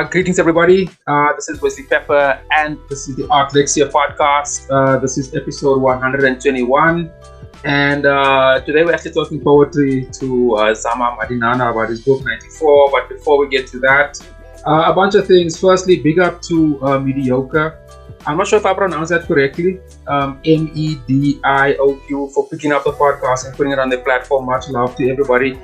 Greetings, everybody. This is Wesley Pepper, and this is the Lexcia podcast. This is episode 121. And today we're actually talking poetry to Zama Madinana about his book 94. But before we get to that, a bunch of things. Firstly, big up to Mediocre. I'm not sure if I pronounced that correctly. Medioq for picking up the podcast and putting it on their platform. Much love to everybody.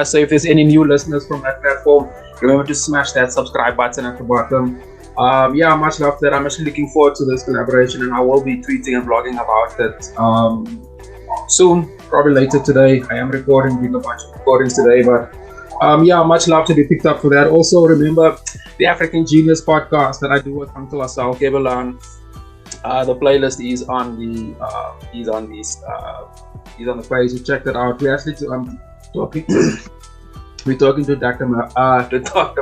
So if there's any new listeners from that platform, remember to smash that subscribe button at the bottom. Much love to that. I'm actually looking forward to this collaboration, and I will be tweeting and blogging about it soon, probably later today. I am doing a bunch of recordings today, but much love to be picked up for that. Also, remember the African Genius podcast that I do with Uncle Asal Kebalan. The playlist is on the page. You check that out. We're actually talking. We're talking to Dr.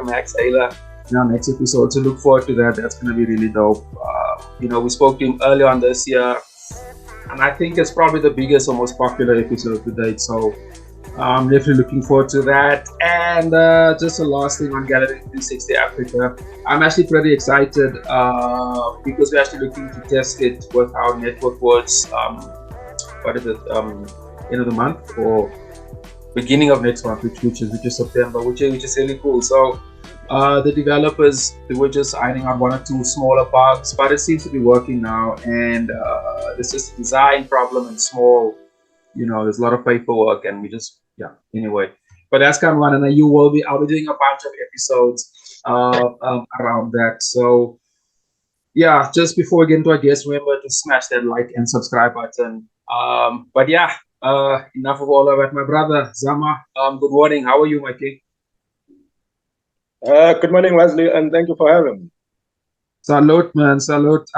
Max Taylor in our next episode, so look forward to that. That's going to be really dope. We spoke to him earlier on this year, and I think it's probably the biggest or most popular episode to date. So I'm definitely looking forward to that. And just the last thing on Gallery 360 Africa, I'm actually pretty excited because we're actually looking to test it with our network words. What is it? End of the month or beginning of next month, which is September, which is really cool. So the developers, they were just ironing out one or two smaller bugs, but it seems to be working now. And this is a design problem and small, there's a lot of paperwork, and we just anyway. But that's kind of one, and I'll be doing a bunch of episodes around that. So just before we get into our guest, remember to smash that like and subscribe button. Enough of all of that. My brother Zama, good morning. How are you, my king? Good morning, Wesley, and thank you for having me. Salute, man. Salute.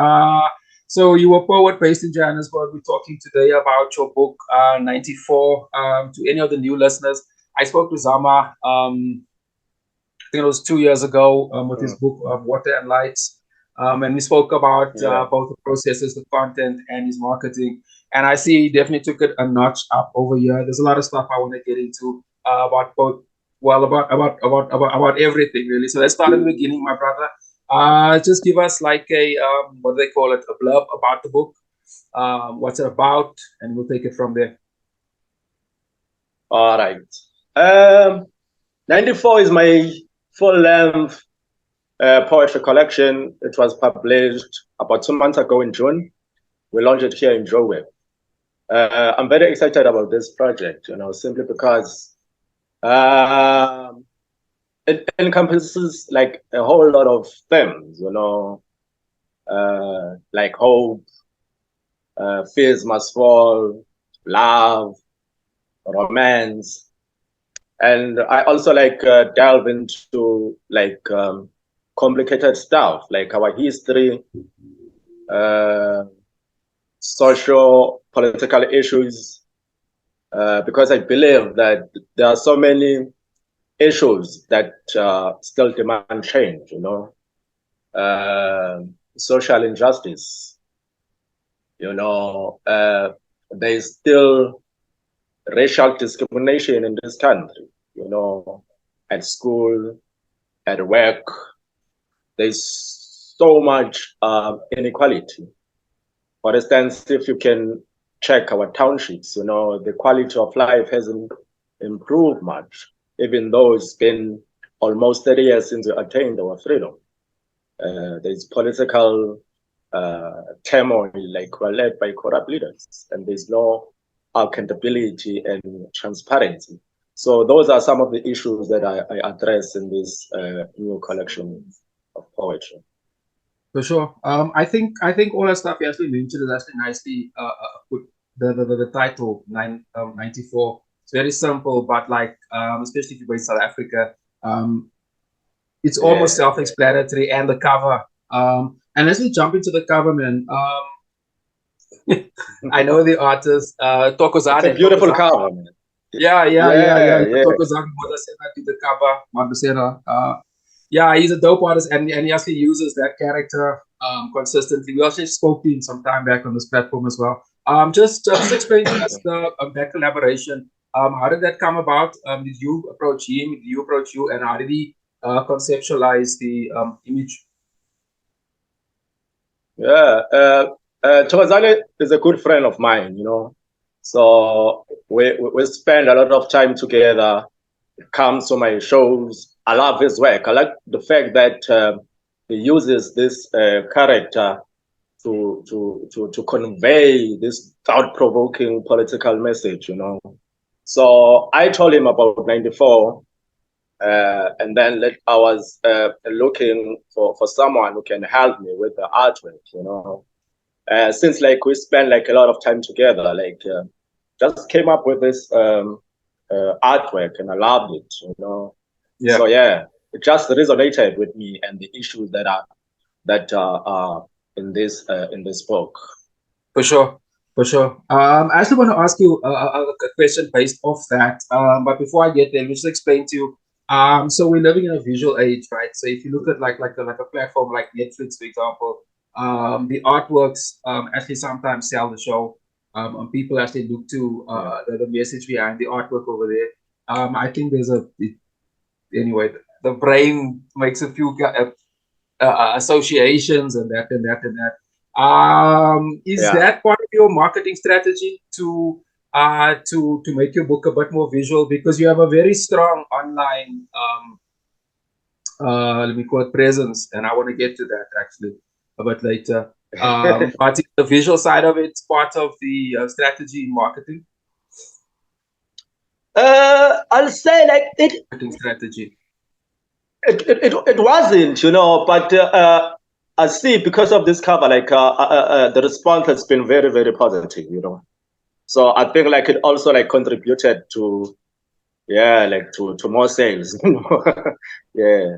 So you were poet based in Johannesburg. We're talking today about your book 94. To any of the new listeners, I spoke to Zama, I think it was 2 years ago, with his book Water and Lights. And we spoke about both the processes, the content, and his marketing. And I see he definitely took it a notch up over here. There's a lot of stuff I want to get into about everything, really. So let's start at the beginning, my brother. Just give us like a what do they call it, a blurb about the book, what's it about, and we'll take it from there. All right. 94 is my full-length poetry collection. It was published about 2 months ago in June. We launched it here in Joburg. I'm very excited about this project, simply because it encompasses like a whole lot of themes, like hope, fears must fall, love, romance. And I also delve into complicated stuff like our history, social, political issues, because I believe that there are so many issues that still demand change, social injustice, there's still racial discrimination in this country, at school, at work. There's so much inequality. For instance, if you can check our townships, the quality of life hasn't improved much, even though it's been almost 30 years since we attained our freedom. There's political turmoil, we're led by corrupt leaders, and there's no accountability and transparency. So those are some of the issues that I address in this new collection of poetry. For sure. I think all that stuff you actually mentioned is actually nicely put. The title 94. It's very simple, but especially if you're based in South Africa, it's almost self-explanatory. And the cover. And as we jump into the cover, man, I know the artist Tokozane. It's a beautiful cover, man. Yeah. Tokozane did the cover. Mabusera. He's a dope artist, and he actually uses that character consistently. We also spoke to him some time back on this platform as well. Just explain to us that collaboration. How did that come about? Did you approach him? Did you approach you? And how did he conceptualize the image? Yeah, Thokozane is a good friend of mine, So we spend a lot of time together. Comes to my shows. I love his work. I like the fact that he uses this character to convey this thought-provoking political message, So I told him about 94, and then I was looking for someone who can help me with the artwork, since like we spent like a lot of time together, like just came up with this artwork, and I loved it, Yeah. So yeah, it just resonated with me and the issues that are in this book. For sure. For sure. I actually want to ask you a question based off that. But before I get there, let me just explain to you. So we're living in a visual age, right? So if you look at like a platform like Netflix, for example, the artworks actually sometimes sell the show. And people actually look to the message behind the artwork over there. I think anyway. The brain makes a few associations and that and that and that. Is that part of your marketing strategy to make your book a bit more visual, because you have a very strong online let me call it presence, and I want to get to that actually a bit later. But the visual side of it's part of the strategy in marketing. I'll say like marketing strategy. It wasn't, but I see because of this cover, like the response has been very, very positive, So I think like it also like contributed to, like to more sales, yeah.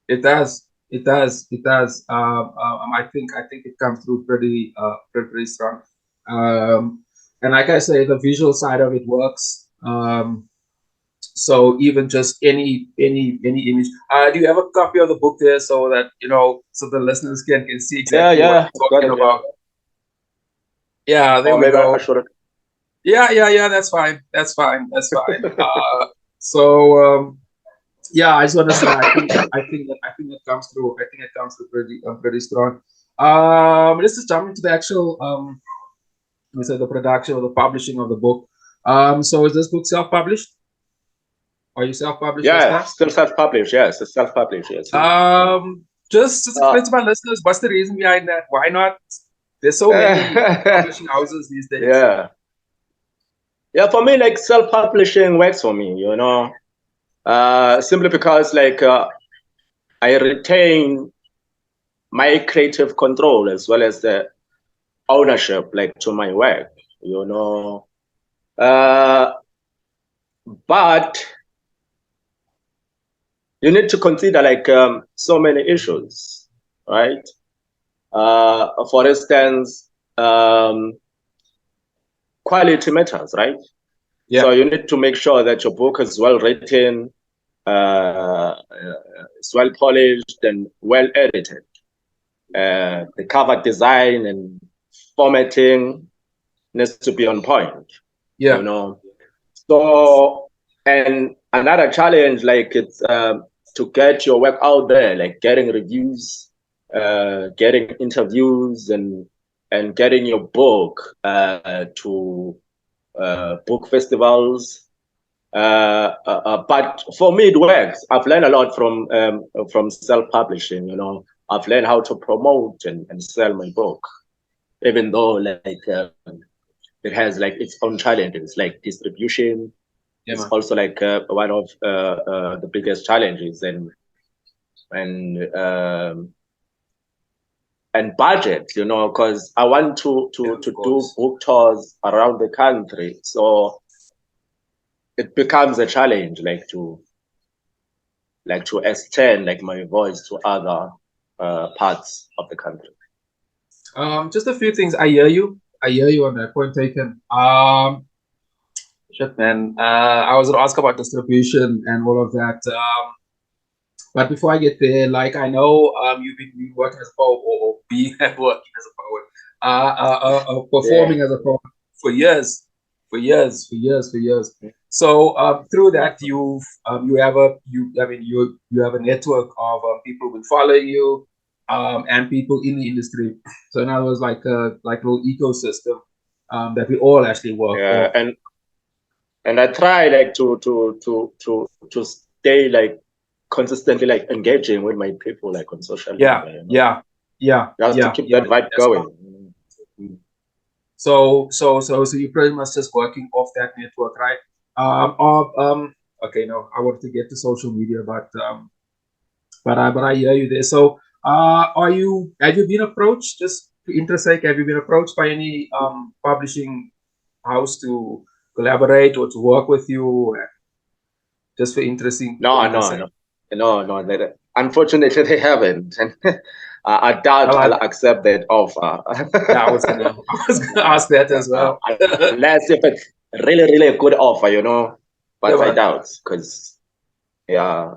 It does. It does. It does. I think it comes through pretty strong. And like I say, the visual side of it works. So even just any image. Do you have a copy of the book there so that so the listeners can see exactly what you're talking about? Yeah, there we go. Yeah. That's fine. That's fine. So. Yeah, I just want to say I think that comes through. I think it comes through pretty strong. Let's just jump into the actual we said the production or the publishing of the book. So is this book self-published? Are you self-published? Yeah, still self-published. Yes, it's self-published. Yes. Just explain to my listeners what's the reason behind that. Why not? There's so many publishing houses these days. Yeah. For me, like self-publishing works for me. Simply because like I retain my creative control as well as the ownership like to my work, but you need to consider like so many issues, right? For instance, quality matters, right? Yeah. So you need to make sure that your book is well written, it's well polished and well edited. The cover design and formatting needs to be on point. Yeah. So, and another challenge, like it's to get your work out there, like getting reviews, getting interviews, and getting your book to book festivals. But for me, it works. I've learned a lot from self-publishing. I've learned how to promote and sell my book, even though like it has like its own challenges, like distribution. It's also like one of the biggest challenges, and budget, because I want to do book tours around the country, so it becomes a challenge, like to extend like my voice to other parts of the country. Just a few things. I hear you on that point taken. Shit, man. I was gonna ask about distribution and all of that. But before I get there, like I know you've been working as a poet or being working as a poet, performing as a poet for years. So through that, you have a you have a network of people who follow you, and people in the industry. So in other words, like a little ecosystem that we all actually work Yeah, off. and I try like to stay like consistently like engaging with my people like on social Yeah, media, you know, just to keep yeah. that vibe That's going. Mm. so you're pretty much just working off that network, right? Okay, no, I wanted to get to social media, but I hear you there. So, have you been approached, just to intersect? Have you been approached by any publishing house to collaborate or to work with you, just for interesting for No, no, intersect? no, no. Unfortunately, they haven't. I doubt I'll accept that offer. Yeah, I was gonna ask that as well. Unless if it's really, really a good offer, you know. Yeah, But I man. doubt, because yeah.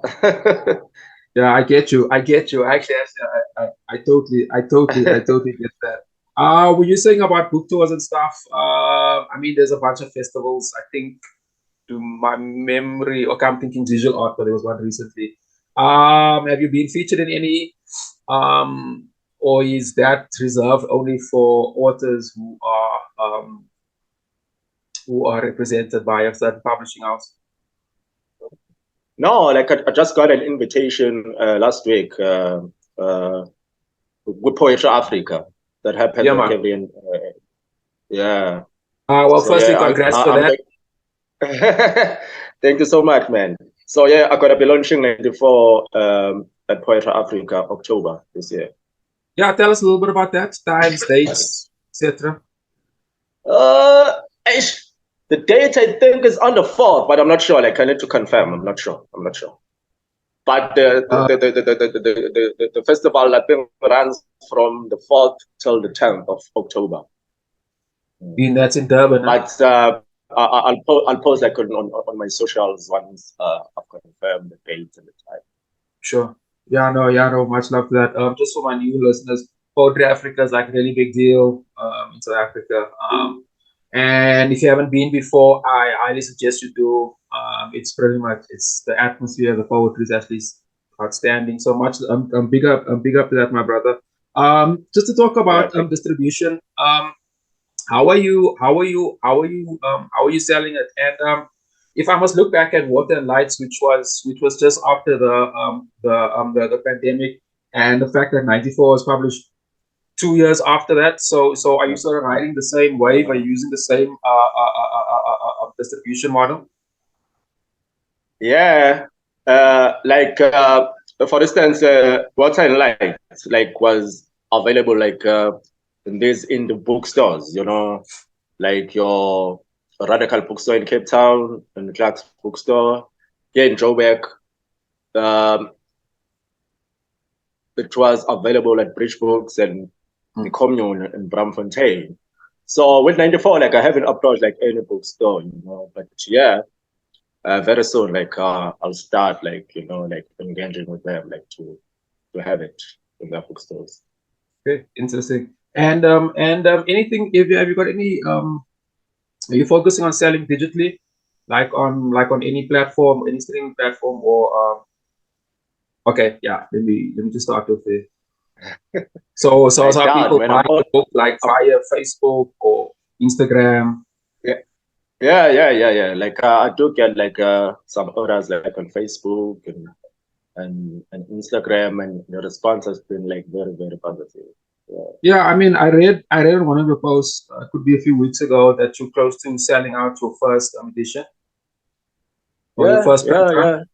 Yeah, I get you. I get you. Actually, I totally get that. Were you saying about book tours and stuff? I mean, there's a bunch of festivals. I think, to my memory, okay, I'm thinking visual art, but there was one recently. Have you been featured in any? Or is that reserved only for authors who are represented by a certain publishing house? No, like I just got an invitation last week uh, with Poetry Africa that happens Yeah, like man. every yeah. Well, So firstly, yeah, congrats for I'm that. like, thank you so much, man. So yeah, I'm gonna be launching 94 at Poetry Africa October this year. Yeah, tell us a little bit about that, times, dates, etc. Uh, ish. The date I think is on the 4th, but I'm not sure. Like I need to confirm. I'm not sure. I'm not sure. But Uh, the festival I think runs from the 4th till the 10th of October. being that's in Durban, huh? But I'll post like on my socials once I've confirmed the date and the time. Sure. Yeah, no, much love to that. Just for my new listeners, Poetry Africa is like a really big deal in South Africa. And if you haven't been before, I highly suggest you do. It's pretty much it's the atmosphere, the poetry is actually outstanding. So much. I'm big up to that, my brother. Just to talk Yeah, about distribution. How are you selling it? And if I must look back at Water and Lights, which was just after the pandemic, and the fact that 94 was published 2 years after that. So are you sort of riding the same wave? Are you using the same distribution model? yeah. Like for instance, Water and Light like was available like in the bookstores, you know, like your Radical bookstore in Cape Town and Clark's bookstore here in Joburg. Um, it was available at Bridge Books and the Commune in Bramfontein. So with 94, like I haven't approached like any bookstore, you know, but yeah, very soon, like I'll start like, you know, like engaging with them, like to have it in their bookstores. Okay, interesting. And anything? Have you got any? Are you focusing on selling digitally, like on any platform, any streaming platform, or okay, yeah. Let me just start with it. So I some doubt, people man. buy the book like via Facebook or Instagram. Yeah, yeah. Like I do get like some orders like on Facebook and Instagram, and the response has been like very, very positive. Yeah, Yeah, I mean, I read one of your posts, could be a few weeks ago, that you're close to selling out your first edition or your first print run.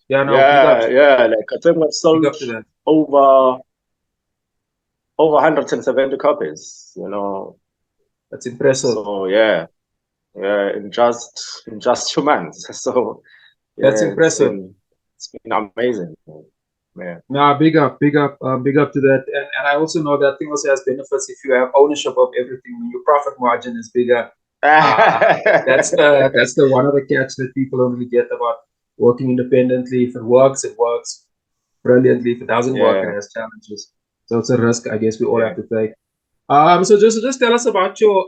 yeah. Yeah, no, big up, Like I think we've big sold up to that. over 170 copies, you know. That's impressive. So yeah, in just 2 months. So That's yeah, impressive. it's been amazing. Yeah. Nah, big up to that. And I also know that thing also has benefits if you have ownership of everything. Your profit margin is bigger. That's the one of the catch that people don't really get about working independently. If it works brilliantly. If it doesn't work, it Yeah, has challenges. So it's a risk I guess we all have yeah. to take. So just tell us about your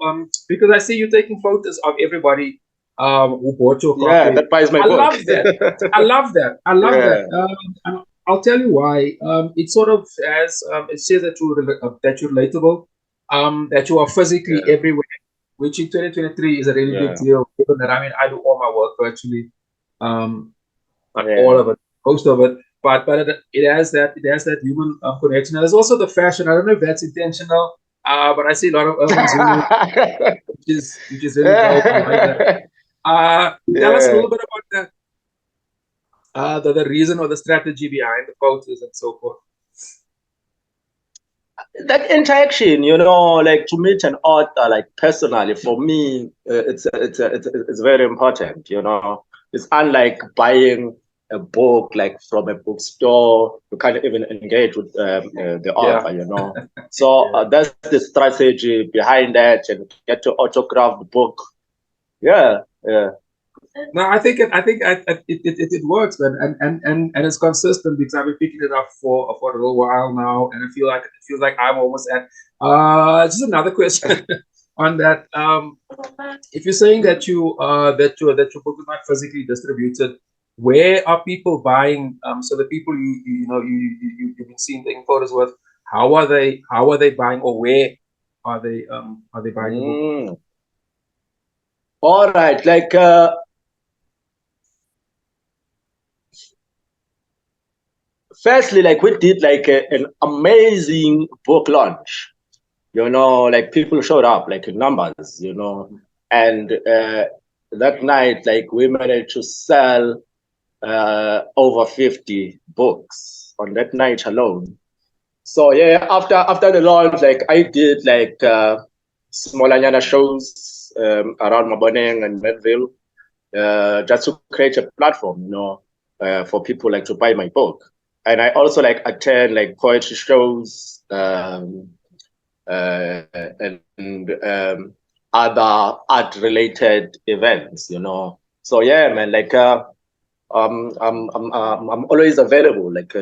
because I see you taking photos of everybody. who bought your Yeah, copy. that buys my I book. love that. I love that. I love Yeah. that. And I'll tell you why. It sort of has it says that you're relatable, that you are physically Yeah. everywhere, which in 2023 is a really big Yeah. deal. Given that I do all my work virtually, not all Yeah. of it, most of it, but it has that human connection. And there's also the fashion. I don't know if that's intentional, but I see a lot of urban Zulu, which is really dope. I like that. Tell us a Yeah. little bit about that, the reason or the strategy behind the photos and so forth. That interaction, like to meet an author, like personally, for me, it's very important. It's unlike buying a book like from a bookstore. You can't even engage with the author. So Yeah. that's the strategy behind that, and get to autograph the book. Yeah, yeah. No, it works, man, and it's consistent because I've been picking it up for a little while now, and it feels like I'm almost at. Just another question on that. If you're saying that that your book is not physically distributed, where are people buying? So the people you've been seeing taking photos with, how are they buying, or where are they buying the book? All right, like firstly, like we did like an amazing book launch. Like people showed up like in numbers. And that night, like we managed to sell over 50 books on that night alone. So yeah, after the launch, like I did like small shows around Maboneng and Medville, just to create a platform, for people like to buy my book. And I also like attend like poetry shows, and other art related events. So yeah, man, like I'm always available, like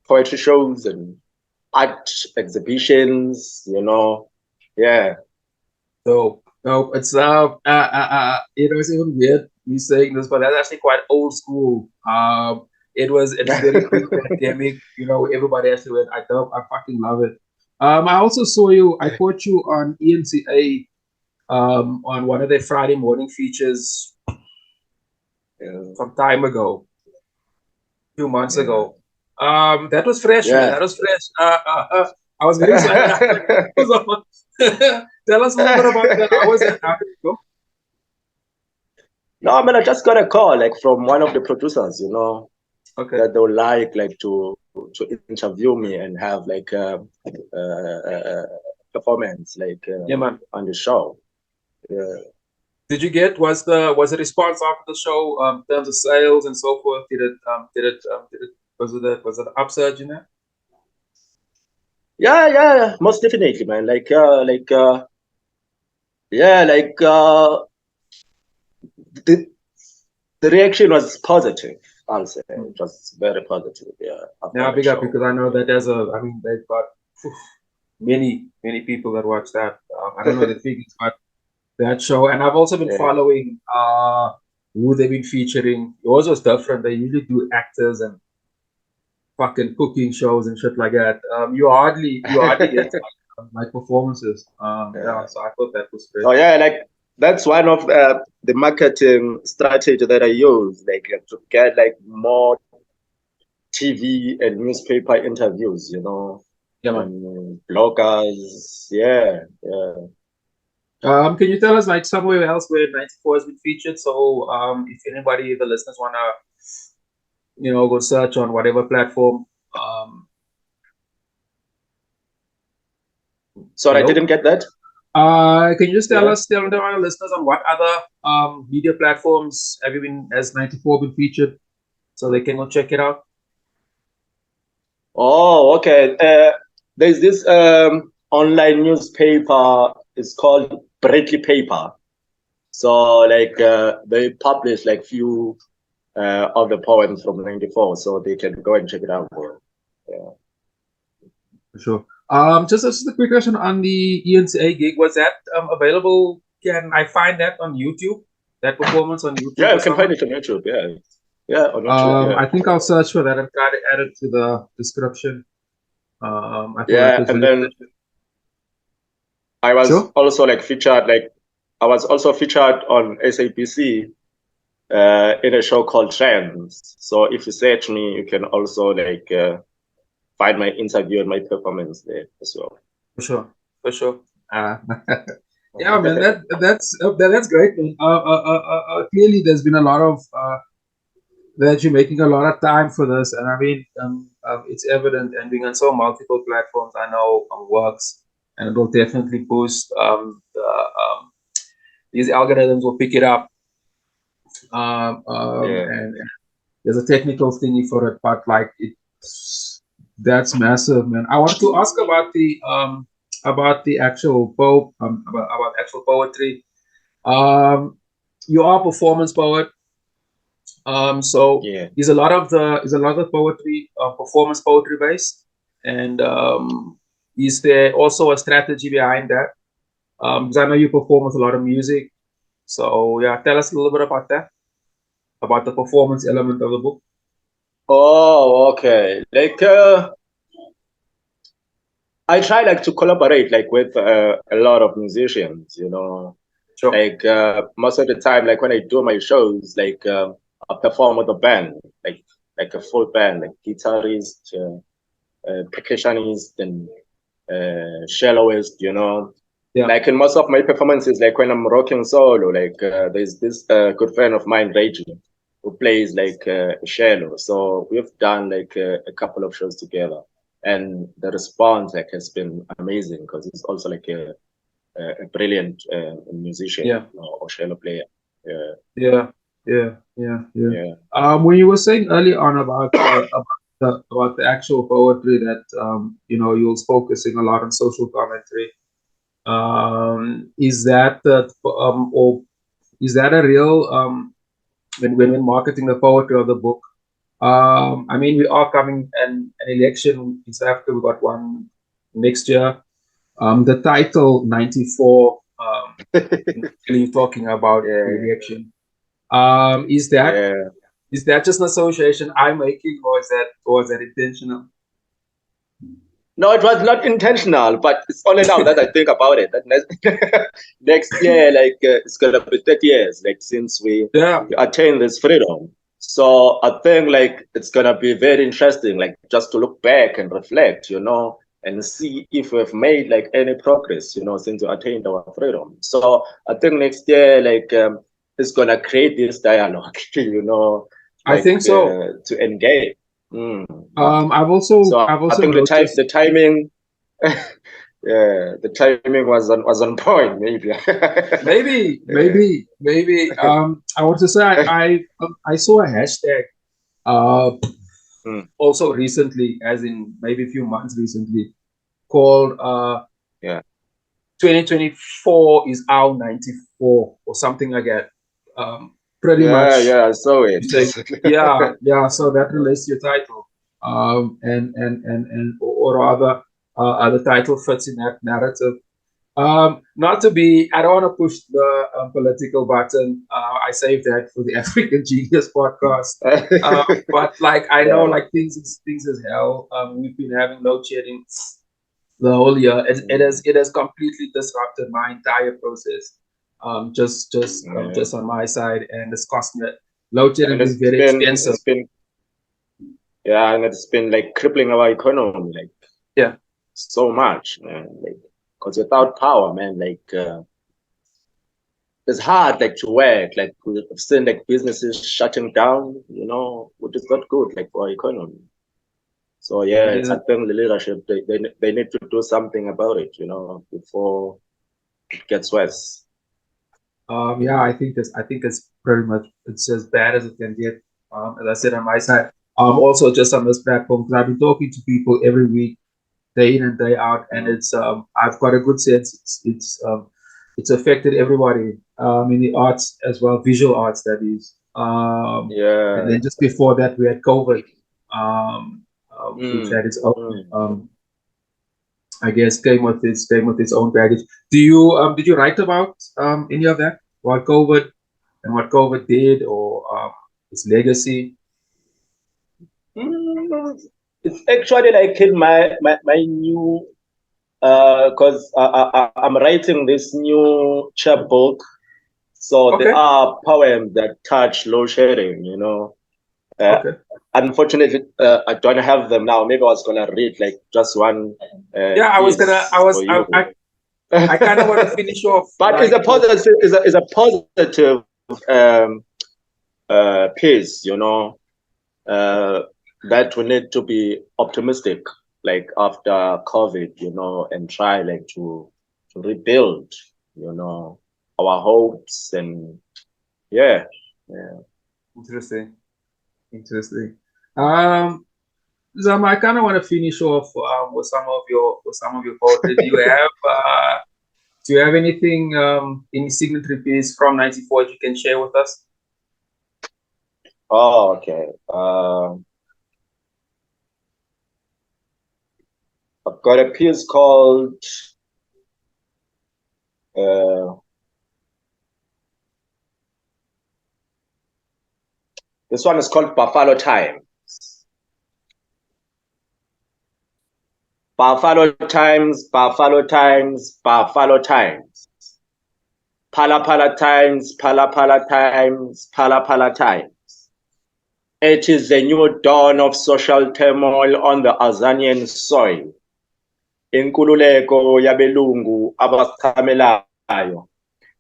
poetry shows and art exhibitions. Yeah. So no, it's it's even weird me saying this, but that's actually quite old school. It's very pre-pandemic. Everybody actually went. I fucking love it. I also saw you. I caught you on ENCA on one of their Friday morning features some time ago, a few months ago. That was fresh, man. That was fresh. I was very excited. Tell us a little bit about that. How was that? How did it go? No, I mean, I just got a call like from one of the producers, Okay. that they would like to interview me and have like a performance like Yeah, man. on the show. Yeah. Did you get was the response after the show in terms of sales and so forth? Did it was it an upsurge in that? Yeah, most definitely, man. Yeah, like the the reaction was positive. I'll say it was very positive. Yeah, Yeah, after the big up show. because I know that they've got phew, many people that watch that. I don't know the figures, but that show, and I've also been Yeah. following who they've been featuring. Yours was different. They usually do actors and fucking cooking shows and shit like that. You hardly get like performances. Yeah, Yeah. so I thought that was great. So yeah, like that's one of the marketing strategy that I use, like to get like more TV and newspaper interviews, Yeah, man. and bloggers. Yeah. Can you tell us like somewhere else where 94 has been featured? So if anybody, the listeners wanna, go search on whatever platform. Sorry, I Hello? didn't get that. Can you just Yeah. tell our listeners on what other media platforms has 94 been featured so they can go check it out? Oh, okay. There's this online newspaper. It's called Brickley Paper. So like they publish like few of the poems from '94, so they can go and check it out. Yeah. For sure. Just a quick question on the ENCA gig. Was that available? Can I find that on YouTube? that performance on YouTube? Yeah, or you can find something? it on YouTube. Yeah, on YouTube. Yeah, I think I'll search for that and try to add it to the description. I thought that yeah, was and really then I was sure. also featured. I was also featured on SABC in a show called Trends. So if you search me, you can also find my interview and my performance there as well. For sure, for sure. Uh, yeah, man, that's great, man. Clearly, there's been a lot of that you're making a lot of time for this, and I mean, it's evident, and being on so multiple platforms, I know works, and it will definitely boost these algorithms will pick it up, Yeah. and there's a technical thingy for it, but like that's massive, man. I want to ask about the actual about actual poetry. You are a performance poet. So Yeah. is a lot of the poetry performance poetry based, and is there also a strategy behind that? Because I know you perform with a lot of music. So yeah, tell us a little bit about that, about the performance element of the book. Oh, okay. I try to collaborate with a lot of musicians, Sure. most of the time, when I do my shows, I perform with a band, like a full band, like guitarist, percussionist, and celloist, Yeah. Like in most of my performances, when I'm rocking solo, there's this good friend of mine, Reggie, who plays cello. So we've done a couple of shows together, and the response has been amazing because he's also a brilliant musician, Yeah. or cello player. Yeah. When you were saying earlier on about the actual poetry that you was focusing a lot on social commentary. Is that or is that a real when we're marketing the poetry of the book? I mean, we are coming an election in South Africa. We got one next year. The title 94, really talking about the Yeah, election. Is that yeah. is that just an association I'm making, or is that intentional? No, it was not intentional, but it's only now that I think about it. That next year, it's gonna be 30 years, since Yeah, we attained this freedom. So I think it's gonna be very interesting, just to look back and reflect, and see if we've made any progress, since we attained our freedom. So I think next year, it's gonna create this dialogue, I think so. to engage. Mm. I've So I also think noticed. the timing, yeah, the timing was on point, maybe. Yeah. Maybe. I want to say I saw a hashtag uh Mm. also recently, as in maybe a few months recently, called Yeah. 2024 is our 94 or something like that. Pretty Yeah, much yeah, I saw you it. say, yeah. So that relates to your title, and or rather, the title fits in that narrative. Not to be, I don't want to push the political button. I saved that for the African Genius podcast. But I know, Yeah. things is hell. We've been having load shedding the whole year. It has completely disrupted my entire process. Yeah. Just on my side, and it's cost me. Load shedding And has been very expensive. it's been crippling our economy Yeah, so much, man. Because without power, man, it's hard to work. We've seen businesses shutting down, which is not good for our economy. So it yeah, I isn't. think the leadership they need to do something about it, before it gets worse. Yeah, I think it's pretty much it's as bad as it can get. As I said on my side, also just on this platform because I've been talking to people every week, day in and day out, and Mm. it's I've got a good sense it's affected everybody in the arts as well, visual arts that is. And Yeah. then just before that we had COVID, which had Mm. its own Mm. I guess came with its own baggage. Did you write about any of that while COVID? and what COVID did, or its legacy? It's actually like in my new because I'm writing this new chapbook, so Okay. there are poems that touch load shedding. You know, Okay. unfortunately, I don't have them now. Maybe I was gonna read like just one Yeah, I was gonna. piece for you. I kind of want to finish off But it's like a positive, is a positive piece, you know, that we need to be optimistic, like after COVID, you know, and try like to rebuild, you know, our hopes and yeah. Interesting. Interesting. Um, Zama, I kind of want to finish off with some of your poetry. Do you have anything any signatory piece from '94 you can share with us? Oh, okay. I've got a piece called uh, this one is called Buffalo Time. Buffalo Times, Buffalo Times, Buffalo Times. Pala Pala Times, Pala Pala Times, Pala Pala Times. It is the new dawn of social turmoil on the Azanian soil. Inkululeko yabelungu abasichamelayo.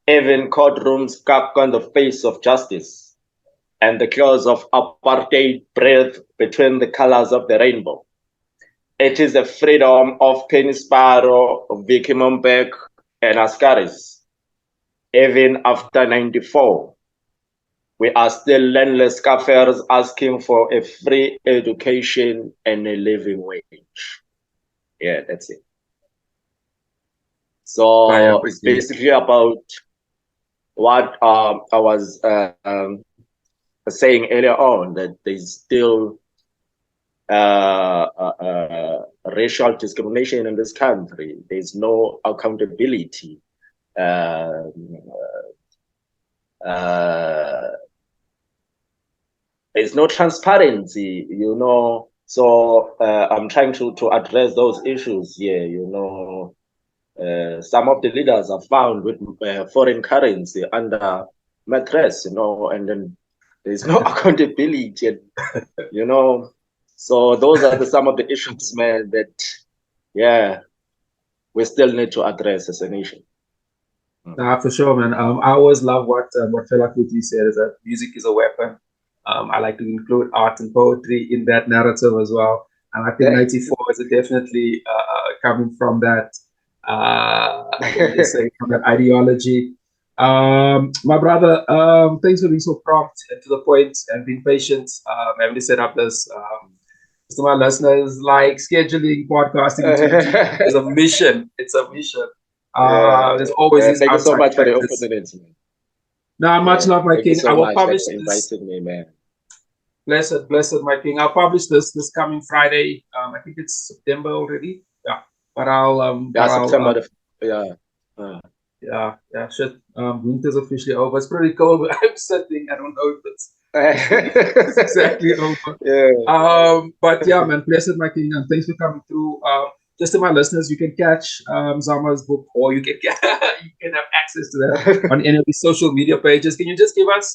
Even courtrooms cock on the face of justice, and the claws of apartheid breathe between the colors of the rainbow. It is the freedom of Penny Sparrow, Vicky Mombeck, and Ascaris. Even after 94, we are still landless Kafirs asking for a free education and a living wage. Yeah, that's it. So it's basically about what I was saying earlier on, that there's still racial discrimination in this country. There's no accountability. There's no transparency, you know. So I'm trying to address those issues here, you know. Some of the leaders are found with foreign currency under mattress, you know, and then there's no accountability, you know. So those are some of the issues, man, that, yeah, we still need to address as a nation. For sure, man. I always love what Fela Kuti said, is that music is a weapon. I like to include art and poetry in that narrative as well. And I think '94 is definitely coming from that, say, from that ideology. My brother, thanks for being so prompt and to the point and being patient. Having set up this. To my listeners, like scheduling podcasting is a mission. It's a mission. There's always these thank you so much factors. For the opportunity. No, much love, my king. So I will publish for inviting me, man. Blessed, my king. I'll publish this coming Friday. I think it's September already. Yeah, but I'll September. Yeah. Shit. Winter's officially over. It's pretty cold, but I'm sitting. I don't know if it's exactly over. But yeah, man, blessed, my king, and thanks for coming through. Just to my listeners, you can catch Zama's book, or you can have access to that on any of the social media pages. Can you just give us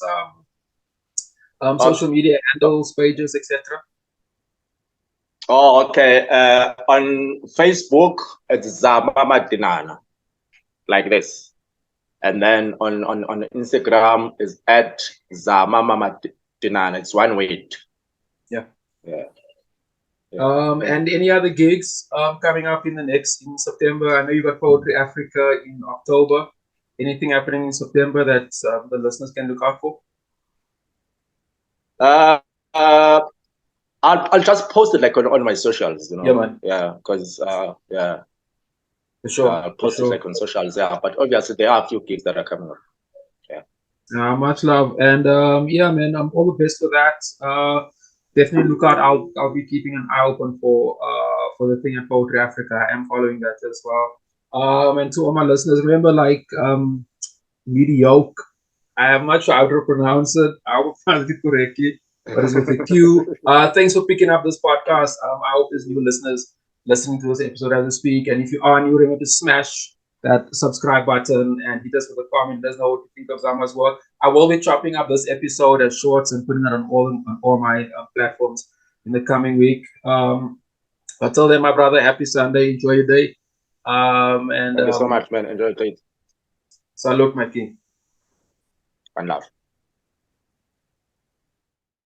social media handles, pages, etc.? Oh, okay. On Facebook, it's Zama Madinana, like this. And then on Instagram is at Zama Madinana. It's one word. Yeah. And any other gigs coming up in September? I know you got Poetry Africa in October. Anything happening in September that the listeners can look out for? I'll just post it like on my socials, you know. Yeah, man. Yeah, because For sure. I'll post it like on socials. Yeah, but obviously there are a few gigs that are coming up. Yeah. Much love, and yeah, man. All the best for that. Definitely look out. I'll be keeping an eye open for the thing at Poetry Africa. I am following that as well. And to all my listeners, remember, like mediocre. am not sure how to pronounce it. I will pronounce it correctly, but it's with a Q. Thanks for picking up this podcast. I hope there's new listeners listening to this episode as we speak. And if you are new, remember to smash that subscribe button and hit us with a comment. Let us know what you think of Zama's work. I will be chopping up this episode as shorts and putting it on all my platforms in the coming week. Until then, my brother, happy Sunday. Enjoy your day. Thank you so much, man. Enjoy it. Salute, my king. One love.